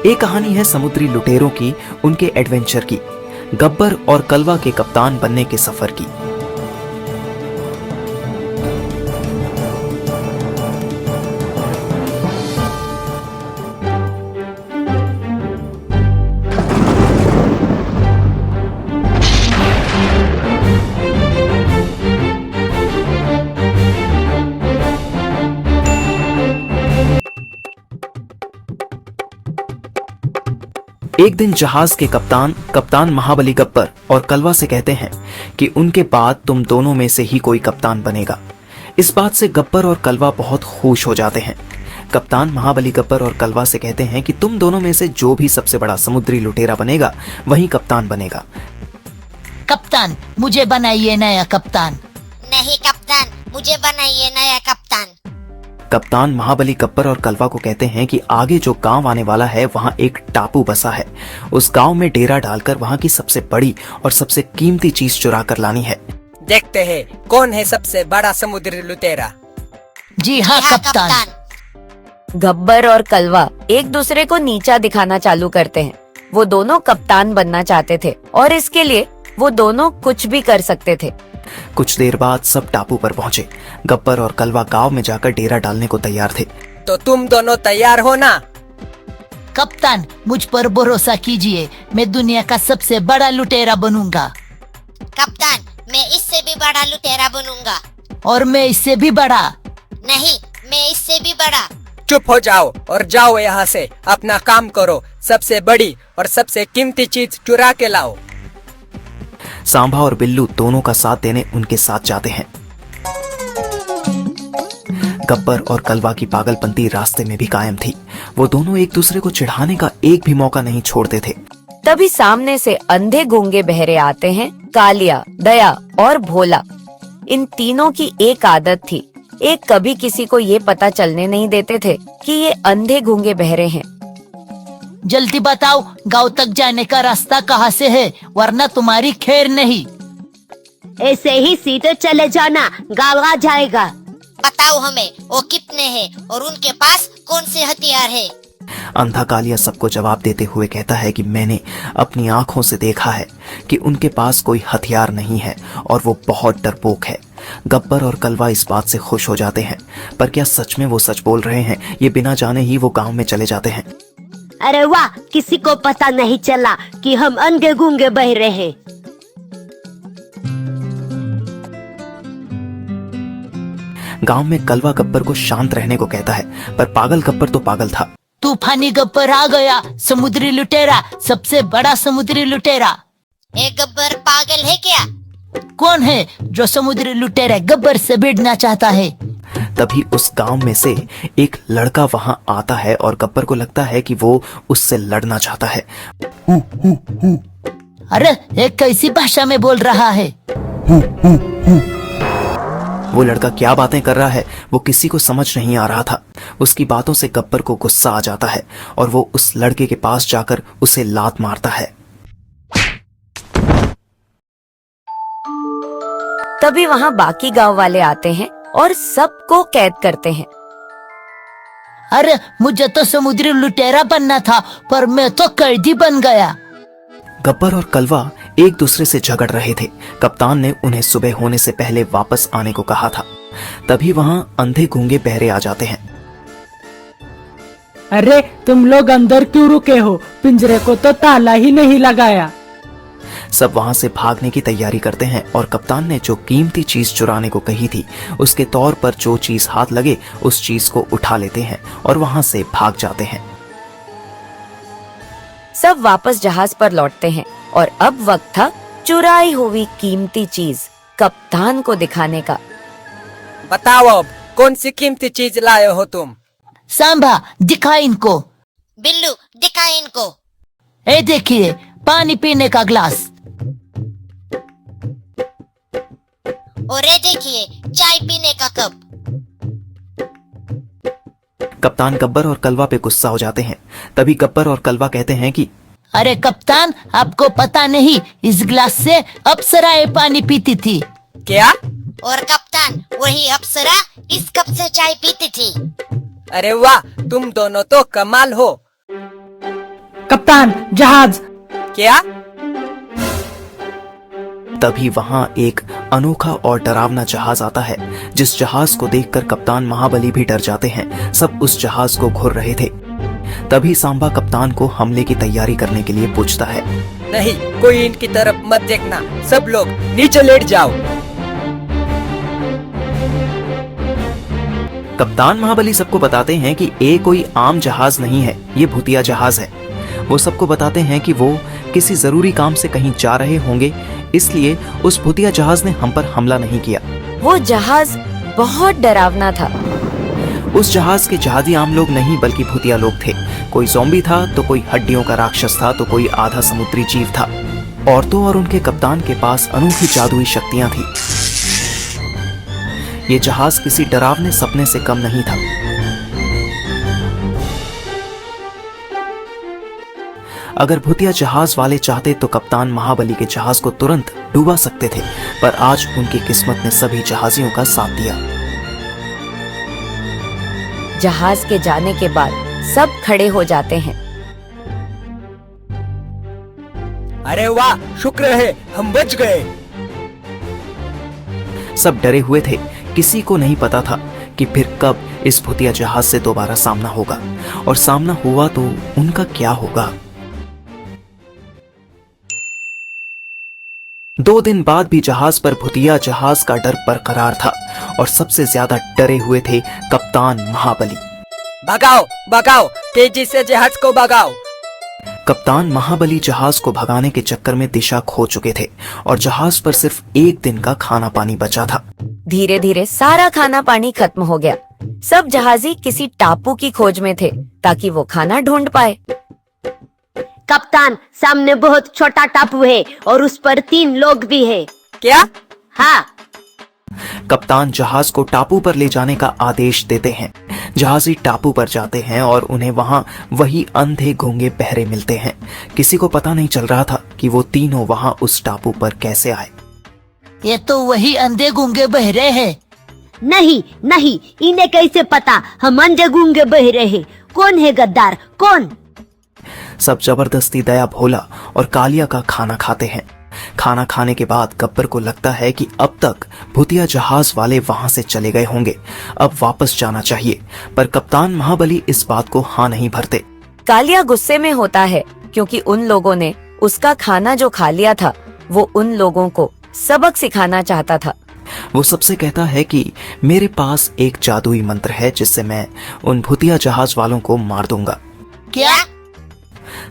एक कहानी है समुद्री लुटेरों की, उनके एडवेंचर की, गब्बर और कलवा के कप्तान बनने के सफर की। एक दिन जहाज के कप्तान महाबली गब्बर और कलवा से कहते हैं कि उनके बाद तुम दोनों में से ही कोई कप्तान बनेगा। इस बात से गब्बर और कलवा बहुत खुश हो जाते हैं। कप्तान महाबली गब्बर और कलवा से कहते हैं कि तुम दोनों में से जो भी सबसे बड़ा समुद्री लुटेरा बनेगा वही कप्तान बनेगा। कप्तान, मुझे बनाइए नया कप्तान। नहीं कप्तान, मुझे बनाइए नया कप्तान। कप्तान महाबली गब्बर और कलवा को कहते हैं कि आगे जो गांव आने वाला है वहां एक टापू बसा है। उस गांव में डेरा डालकर वहां की सबसे बड़ी और सबसे कीमती चीज चुरा कर लानी है। देखते हैं कौन है सबसे बड़ा समुद्री लुटेरा। जी हाँ कप्तान। गब्बर और कलवा एक दूसरे को नीचा दिखाना चालू करते हैं। वो दोनों कप्तान बनना चाहते थे और इसके लिए वो दोनों कुछ भी कर सकते थे। कुछ देर बाद सब टापू पर पहुंचे। गब्बर और कलवा गांव में जाकर डेरा डालने को तैयार थे। तो तुम दोनों तैयार हो ना? कप्तान, मुझ पर भरोसा कीजिए, मैं दुनिया का सबसे बड़ा लुटेरा बनूंगा। कप्तान, मैं इससे भी बड़ा लुटेरा बनूंगा। और मैं इससे भी बड़ा। नहीं, मैं इससे भी बड़ा। चुप हो जाओ और जाओ यहाँ से। अपना काम करो। सबसे बड़ी और सबसे कीमती चीज चुरा के लाओ। सांभा और बिल्लू दोनों का साथ देने उनके साथ जाते हैं। गब्बर और कलवा की पागलपंती रास्ते में भी कायम थी। वो दोनों एक दूसरे को चिढ़ाने का एक भी मौका नहीं छोड़ते थे। तभी सामने से अंधे गूंगे बहरे आते हैं। कालिया, दया और भोला, इन तीनों की एक आदत थी। एक कभी किसी को ये पता चलने नहीं देते थे कि ये अंधे गूंगे बहरे हैं। जल्दी बताओ, गांव तक जाने का रास्ता कहाँ से है, वरना तुम्हारी खैर नहीं। ऐसे ही सीधे चले जाना, गाँव आ जाएगा। बताओ हमें वो कितने हैं और उनके पास कौन से हथियार है। अंधा कालिया सबको जवाब देते हुए कहता है कि मैंने अपनी आंखों से देखा है कि उनके पास कोई हथियार नहीं है और वो बहुत डरपोक है। गब्बर और कलवा इस बात से खुश हो जाते हैं, पर क्या सच में वो सच बोल रहे हैं? ये बिना जाने ही वो गांव में चले जाते हैं। अरे वाह, किसी को पता नहीं चला कि हम अंधे गूंगे बहरे हैं। गांव में कलवा गब्बर को शांत रहने को कहता है, पर पागल गब्बर तो पागल था। तूफानी गब्बर आ गया, समुद्री लुटेरा, सबसे बड़ा समुद्री लुटेरा। ए गब्बर पागल है क्या? कौन है जो समुद्री लुटेरा गब्बर से भिड़ना चाहता है? तभी उस गांव में से एक लड़का वहां आता है और गब्बर को लगता है कि वो उससे लड़ना चाहता है। अरे, एक कैसी भाषा में बोल रहा है? वो लड़का क्या बातें कर रहा है वो किसी को समझ नहीं आ रहा था। उसकी बातों से गब्बर को गुस्सा आ जाता है और वो उस लड़के के पास जाकर उसे लात मारता है। तभी वहाँ बाकी गांव वाले आते हैं और सबको कैद करते हैं। अरे, मुझे तो समुद्री लुटेरा बनना था, पर मैं तो कैदी बन गया। गब्बर और कलवा एक दूसरे से झगड़ रहे थे। कप्तान ने उन्हें सुबह होने से पहले वापस आने को कहा था। तभी वहां अंधे गूंगे बहरे आ जाते हैं। अरे, तुम लोग अंदर क्यों रुके हो? पिंजरे को तो ताला ही नहीं लगाया। सब वहां से भागने की तैयारी करते हैं और कप्तान ने जो कीमती चीज चुराने को कही थी उसके तौर पर जो चीज हाथ लगे उस चीज को उठा लेते हैं और वहां से भाग जाते हैं। सब वापस जहाज पर लौटते हैं और अब वक्त था चुराई हुई कीमती चीज कप्तान को दिखाने का। बताओ अब कौन सी कीमती चीज लाए हो तुम? सांभा, दिखा इनको। बिल्लू, दिखा इनको। ए देखिए, पानी पीने का ग्लास। और ये देखिए, चाय पीने का कप। कप्तान गब्बर और कलवा पे गुस्सा हो जाते हैं। तभी गब्बर और कलवा कहते हैं कि अरे कप्तान, आपको पता नहीं, इस गिलास से अप्सराएं पानी पीती थी। क्या? और कप्तान, वही अप्सरा इस कप से चाय पीती थी। अरे वाह, तुम दोनों तो कमाल हो। कप्तान जहाज। क्या? तभी वहां एक अनोखा और डरावना जहाज आता है, जिस जहाज को देखकर कप्तान महाबली भी डर जाते हैं। सब उस जहाज को घूर रहे थे। तभी सांबा कप्तान को हमले की तैयारी करने के लिए पूछता है। नहीं, कोई इनकी तरफ मत देखना, सब लोग नीचे लेट जाओ। कप्तान महाबली सबको बताते हैं कि ये कोई आम जहाज नहीं है, ये भूतिया जहाज है। वो सबको बताते हैं कि वो किसी जरूरी काम से कहीं जा रहे होंगे, इसलिए उस भूतिया जहाज ने हम पर हमला नहीं किया। वो जहाज बहुत डरावना था। उस जहाज के जहाजी आम लोग नहीं बल्कि भूतिया लोग थे। कोई ज़ॉम्बी था तो कोई हड्डियों का राक्षस था तो कोई आधा समुद्री जीव था। औरतों और उनके कप्तान के पास अनोखी जादुई शक्तियां थी। ये जहाज किसी डरावने सपने से कम नहीं था। अगर भूतिया जहाज वाले चाहते तो कप्तान महाबली के जहाज को तुरंत डुबा सकते थे, पर आज उनकी किस्मत ने सभी जहाजियों का साथ दिया। जहाज के जाने के बाद सब खड़े हो जाते हैं। अरे वाह, शुक्र है हम बच गए। सब डरे हुए थे। किसी को नहीं पता था कि फिर कब इस भूतिया जहाज से दोबारा सामना होगा, और सामना हुआ तो उनका क्या होगा। 2 दिन बाद भी जहाज पर भूतिया जहाज का डर बरकरार था, और सबसे ज्यादा डरे हुए थे कप्तान महाबली। भगाओ भगाओ, तेजी से जहाज को भगाओ। कप्तान महाबली जहाज को भगाने के चक्कर में दिशा खो चुके थे, और जहाज पर सिर्फ 1 दिन का खाना पानी बचा था। धीरे धीरे सारा खाना पानी खत्म हो गया। सब जहाजी किसी टापू की खोज में थे ताकि वो खाना ढूंढ पाए। कप्तान, सामने बहुत छोटा टापू है और उस पर 3 लोग भी हैं। क्या? हाँ। कप्तान जहाज को टापू पर ले जाने का आदेश देते हैं। जहाजी टापू पर जाते हैं और उन्हें वहां वही अंधे गूंगे बहरे मिलते हैं। किसी को पता नहीं चल रहा था कि वो तीनों वहां उस टापू पर कैसे आए। ये तो वही अंधे गूंगे बहरे हैं। नहीं नहीं, इन्हें कैसे पता हम अंधे गूंगे बहरे हैं? कौन है गद्दार? कौन? सब जबरदस्ती दया, भोला और कालिया का खाना खाते हैं। खाना खाने के बाद गब्बर को लगता है कि अब तक भूतिया जहाज वाले वहां से चले गए होंगे, अब वापस जाना चाहिए, पर कप्तान महाबली इस बात को हाँ नहीं भरते। कालिया गुस्से में होता है क्योंकि उन लोगों ने उसका खाना जो खा लिया था वो उन लोगों को सबक सिखाना चाहता था। वो सबसे कहता है कि मेरे पास एक जादुई मंत्र है जिससे मैं उन भूतिया जहाज वालों को मार दूंगा। क्या?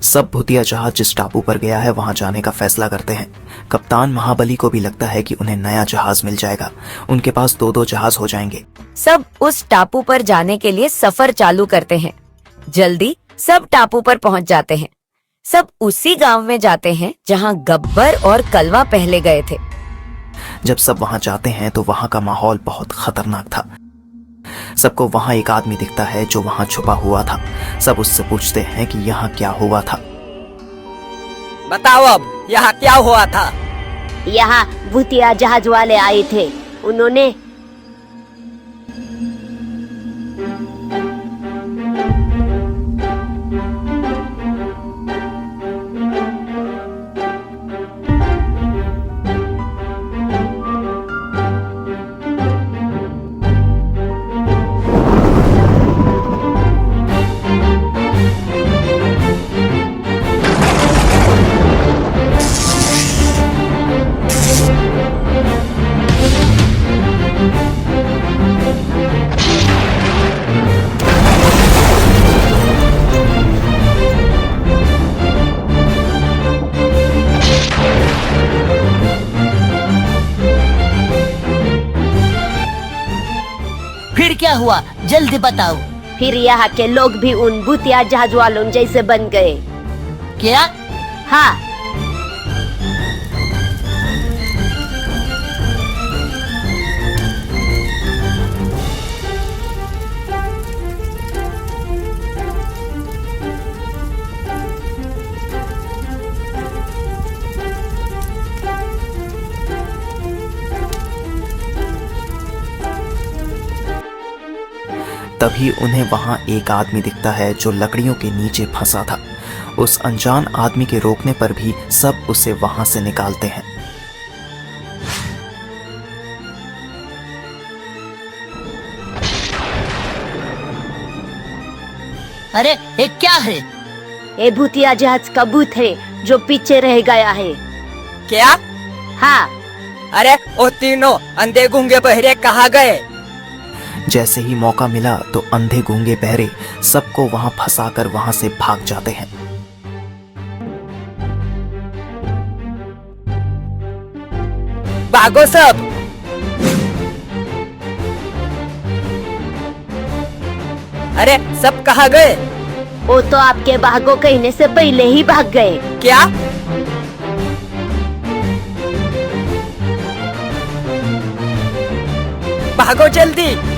सब भूतिया जहाज जिस टापू पर गया है वहां जाने का फैसला करते हैं। कप्तान महाबली को भी लगता है कि उन्हें नया जहाज मिल जाएगा, उनके पास 2-2 जहाज हो जाएंगे। सब उस टापू पर जाने के लिए सफर चालू करते हैं। जल्दी सब टापू पर पहुंच जाते हैं। सब उसी गांव में जाते हैं जहां गब्बर और कलवा पहले गए थे। जब सब वहां जाते हैं तो वहां का माहौल बहुत खतरनाक था। सबको वहां एक आदमी दिखता है जो वहां छुपा हुआ था। सब उससे पूछते हैं कि यहाँ क्या हुआ था। बताओ अब, यहाँ क्या हुआ था? यहाँ भूतिया जहाज वाले आए थे। उन्होंने फिर क्या हुआ? जल्दी बताओ। फिर यहाँ के लोग भी उन भूतिया जहाज वालों जैसे बन गए। क्या? हाँ। तभी उन्हें वहां एक आदमी दिखता है जो लकड़ियों के नीचे फंसा था। उस अनजान आदमी के रोकने पर भी सब उसे वहां से निकालते हैं। अरे ये क्या है? ये भूतिया जहाज का भूत है जो पीछे रह गया है। क्या? हाँ, अरे वो तीनों अंधे गूंगे बहरे कहाँ गए? जैसे ही मौका मिला तो अंधे गूंगे बहरे सबको वहां फंसाकर वहां से भाग जाते हैं। भागो सब। अरे सब कहाँ गए? वो तो आपके भागो कहने से पहले ही भाग गए। क्या? भागो जल्दी।